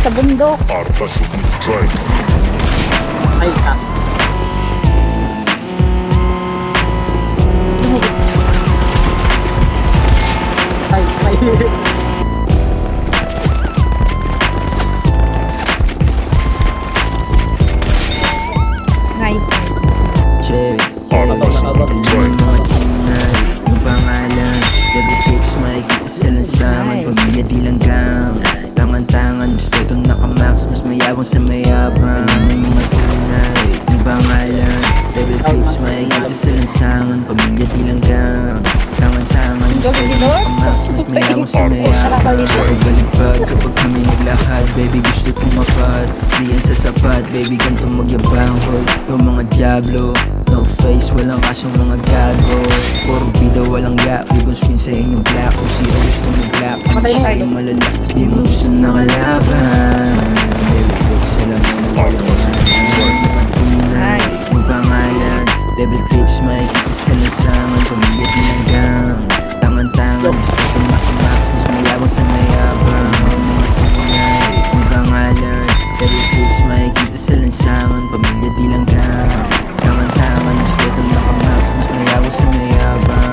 sa bundok. Ay, ay. Nice. Cherry, yung pangalan Baby tips, makikita sa lansangan Pamilya di langgam Tangan-tangan, gusto itong nakamax Mas mayabang sa mayabang May mga tunay, yung pangalan Baby tips, makikita sa lansangan Pamilya di langgam Tangan-tangan, gusto itong nakamax Mas mayabang sa mayabang Pagbalipag kapag kami naglakad Baby gusto tumapat Di yan sa sapat, baby ganito magyabang Hoy, yung mga diablo No face, walang kasong mga gago Puro bida, walang yak Bigong spin sa inyong black Kung sino gusto mo black Kung sino malala Di mo gusto nakalaban Baby, baby, salamat na walang tunay yung pangalan Devil Creeps, makikita sa lansangan Pamilya dinanggang Tangan-tangan, gusto kong makamax Mas mayabang sa mayabang Mga tunay yung pangalan Devil Creeps, makikita sa lansangan Pamilya dinanggang Tangan-tangan, gusto itong nakamax Mas mayabang sa mayabang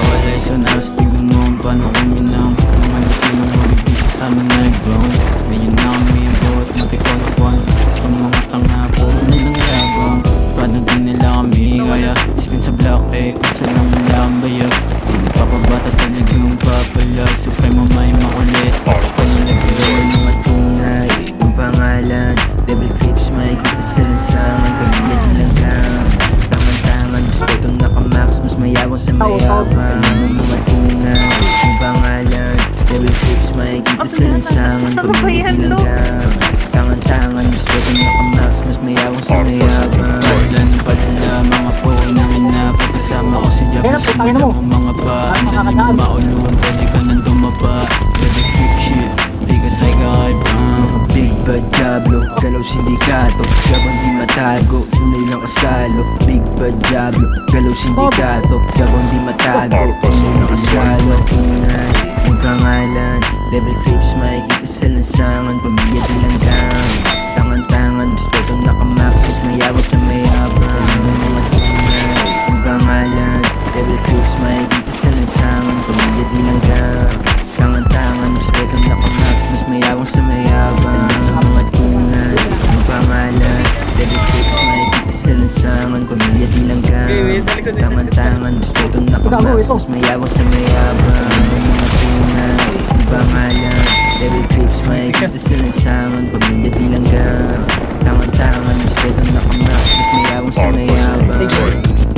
Wala isang aras, tignan mo ang paano kami nang Malaki ng mag-ibisa sa amin na ibang Ngayon na kami ang bawat matikon-akon Ang mga tanga, puro nilang yabang Paano din nila kami kaya Spin sa black kaso lang nila ang bayag Di nagpapabata talagang papalag Supremo may makulit Kanya nag-iwan mga tunay yung pangalan Devil Creeps, makikita sa lansangan Pamilya dilanggang Tangan-tangan, gusto itong nakamax Mas mayabang sa mayabang Mga tunay yung pangalan Devil Creeps, makikita sa lansangan Pamilya dilanggang Tangan-tangan, gusto itong nakamax Mas mayabang sa mayabang Paglan padala, mga po'y nang ina Pagkasama ko si Diablo, sumula mo mga pa Dali mo maulong, pwede ka nang dumapa Pwede keep shit, di ka say kaibang Big bad Diablo, galaw sindikato Gabang di matago, tunay lang kasalo Big bad Diablo, galaw sindikato Gabang di matago, tunay lang kasalo Tunay, yung pangalan Devil Creeps, makikita sa lansangan Pamilya di langgang Tangan-tangan, gusto itong nakamax Mas mayabang sa mayabang Mga tunay, yung pangalan Devil Creeps, makikita sa lansangan Pamilya di langgang Tangan-tangan, gusto itong nakamax Mas mayabang sa mayabang Mga tunay, yung pangalan Devil Creeps, makikita sa lansangan Pamilya di langgang Tangan-tangan, gusto itong nakamax Mas mayabang sa mayabang Mga tunay, yung pangalan Devil Creeps, makikita sa lansangan Pamilya di langgang Tangan-tangan, gusto itong nakamax Mas mayabang sa mayabang